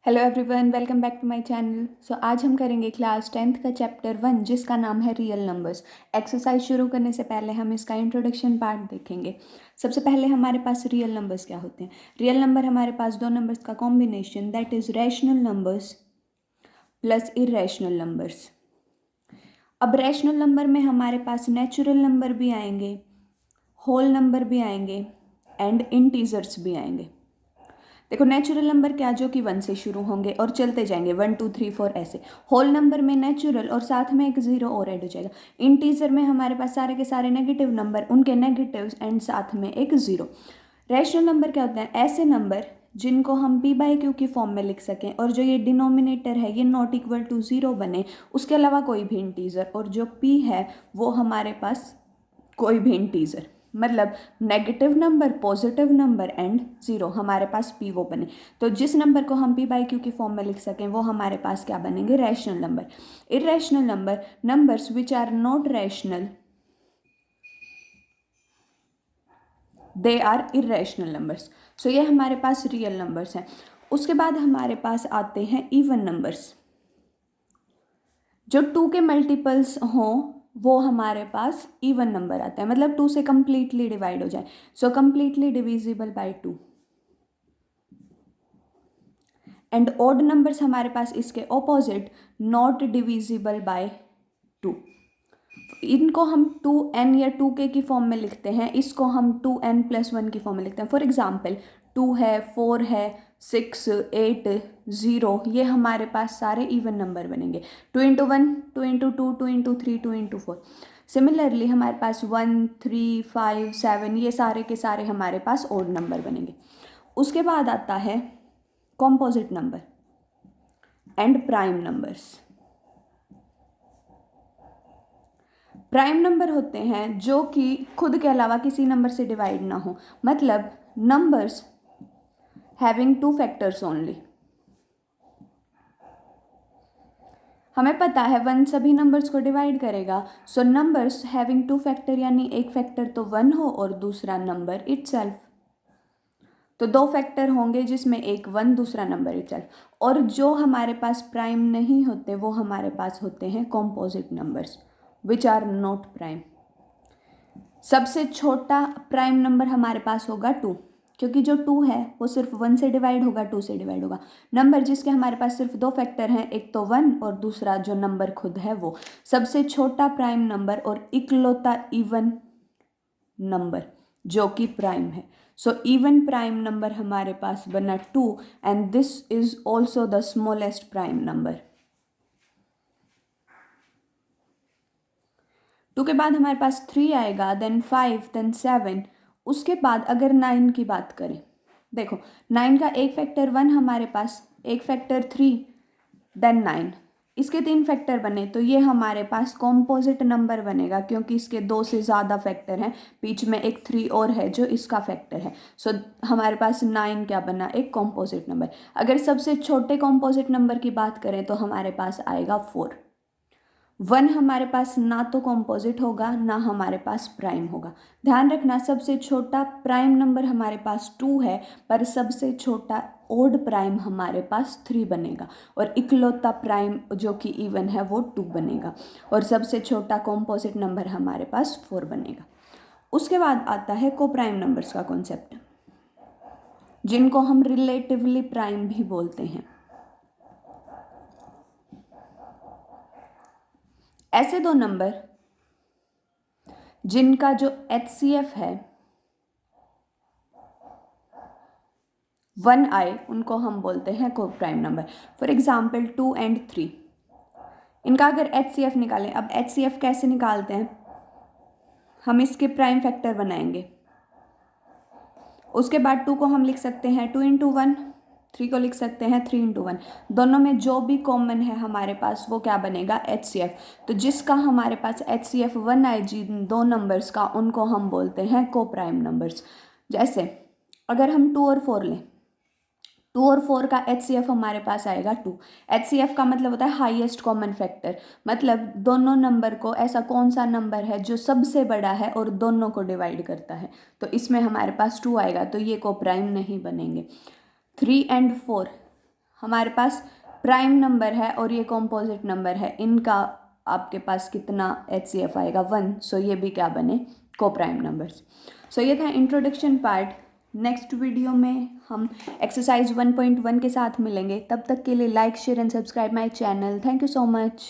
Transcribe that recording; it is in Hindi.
Hello everyone, welcome back to my channel. So आज हम करेंगे क्लास 10th का चैप्टर 1 जिसका नाम है रियल नंबर्स। एक्सरसाइज शुरू करने से पहले हम इसका इंट्रोडक्शन पार्ट देखेंगे। सबसे पहले हमारे पास रियल नंबर्स क्या होते हैं। रियल नंबर हमारे पास दो नंबर्स का combination that is rational numbers plus irrational numbers. अब रैशनल नंबर में हमारे पास नेचुरल नंबर भी आएंगे, होल नंबर भी आएंगे एंड इंटीजर्स भी आएंगे। देखो, नेचुरल नंबर क्या, जो कि 1 से शुरू होंगे और चलते जाएंगे 1 2 3 4 ऐसे। होल नंबर में नेचुरल और साथ में एक जीरो और ऐड हो जाएगा। इंटीजर में हमारे पास सारे के सारे नेगेटिव नंबर, उनके नेगेटिव्स एंड साथ में एक जीरो। रैशनल नंबर क्या होते हैं? ऐसे नंबर जिनको हम p बाई क्यू की फॉर्म में लिख सकें और जो ये डिनोमिनेटर है ये नॉट इक्वल टू ज़ीरो बने, उसके अलावा कोई भी इंटीजर, और जो p है वो हमारे पास कोई भी इंटीजर, मतलब negative number, positive number and zero, हमारे पास पी वो बने। तो जिस नंबर को हम पी बाई क्यू की फॉर्म में लिख सकें वो हमारे पास क्या बनेंगे? Rational number. Irrational number, numbers which are not rational, they are irrational numbers. So ये हमारे पास रियल नंबर्स हैं। उसके बाद हमारे पास आते हैं इवन नंबर्स। जो 2 के मल्टीपल्स हों वो हमारे पास इवन नंबर आता है, मतलब 2 से कंप्लीटली डिवाइड हो जाए। So completely divisible by 2। And odd numbers हमारे पास इसके ऑपोजिट, नॉट डिविजिबल बाय 2। इनको हम 2n या 2k की फॉर्म में लिखते हैं, इसको हम 2n+1 की फॉर्म में लिखते हैं। फॉर एग्जाम्पल 2 है, 4 है, 6, 8, 0, ये हमारे पास सारे इवन नंबर बनेंगे। 2 into 1, 2 into 2, 2 into 3, 2 into 4। Similarly हमारे पास 1, 3, 5, 7, ये सारे के सारे हमारे पास ऑड नंबर बनेंगे। उसके बाद आता है composite number and prime numbers. Prime number होते हैं जो कि खुद के अलावा किसी नंबर से डिवाइड ना हो, मतलब नंबर्स हैविंग 2 फैक्टर्स ओनली। हमें पता है 1 सभी नंबर्स को डिवाइड करेगा। सो नंबर्स हैविंग 2 फैक्टर, यानी एक फैक्टर तो 1 हो और दूसरा नंबर इटसेल्फ। तो 2 फैक्टर होंगे जिसमें एक 1, दूसरा नंबर इटसेल्फ। और जो हमारे पास प्राइम नहीं होते वो हमारे पास होते हैं composite numbers which are not prime. सबसे छोटा प्राइम नंबर हमारे पास होगा 2, क्योंकि जो 2 है वो सिर्फ 1 से डिवाइड होगा, 2 से डिवाइड होगा। नंबर जिसके हमारे पास सिर्फ 2 फैक्टर हैं, एक तो 1 और दूसरा जो नंबर खुद है वो। सबसे छोटा प्राइम नंबर और इकलौता इवन नंबर जो कि प्राइम है। सो इवन प्राइम नंबर हमारे पास बना 2 and this is also the smallest prime number. 2 के बाद हमारे पास 3 आएगा, देन 5, देन 7। उसके बाद अगर 9 की बात करें, देखो 9 का एक फैक्टर 1 हमारे पास, एक फैक्टर 3, देन 9। इसके 3 फैक्टर बने तो ये हमारे पास कॉम्पोजिट नंबर बनेगा, क्योंकि इसके 2 से ज़्यादा फैक्टर हैं, बीच में एक 3 और है जो इसका फैक्टर है। सो हमारे पास 9 क्या बना? एक कॉम्पोजिट नंबर। अगर सबसे छोटे कॉम्पोजिट नंबर की बात करें तो हमारे पास आएगा 4। 1 हमारे पास ना तो कॉम्पोजिट होगा ना हमारे पास प्राइम होगा। ध्यान रखना, सबसे छोटा प्राइम नंबर हमारे पास 2 है, पर सबसे छोटा ओड प्राइम हमारे पास 3 बनेगा, और इकलौता प्राइम जो कि इवन है वो 2 बनेगा, और सबसे छोटा कॉम्पोजिट नंबर हमारे पास 4 बनेगा। उसके बाद आता है को प्राइम नंबर्स का कॉन्सेप्ट, जिनको हम रिलेटिवली प्राइम भी बोलते हैं। ऐसे दो नंबर जिनका जो HCF है 1 आए, उनको हम बोलते हैं को prime number. For example 2 and 3, इनका अगर HCF निकालें। अब HCF कैसे निकालते हैं? हम इसके प्राइम फैक्टर बनाएंगे, उसके बाद 2 को हम लिख सकते हैं 2 इंटू 1, 3 को लिख सकते हैं 3 इंटू 1। दोनों में जो भी कॉमन है हमारे पास वो क्या बनेगा? HCF। तो जिसका हमारे पास HCF 1 आए जिन दो नंबर्स का, उनको हम बोलते हैं को प्राइम नंबर्स। जैसे अगर हम 2 और 4 लें, 2 और 4 का HCF हमारे पास आएगा 2। HCF का मतलब होता है हाईएस्ट कॉमन फैक्टर, मतलब दोनों नंबर को, ऐसा कौन सा नंबर है जो सबसे बड़ा है और दोनों को डिवाइड करता है, तो इसमें हमारे पास 2 आएगा, तो ये को प्राइम नहीं बनेंगे। 3 एंड 4, हमारे पास प्राइम नंबर है और ये कॉम्पोजिट नंबर है, इनका आपके पास कितना HCF आएगा 1। सो ये भी क्या बने, को प्राइम नंबर्स। सो ये था इंट्रोडक्शन पार्ट। नेक्स्ट वीडियो में हम एक्सरसाइज 1.1 के साथ मिलेंगे। तब तक के लिए like share and subscribe my channel. Thank you so much.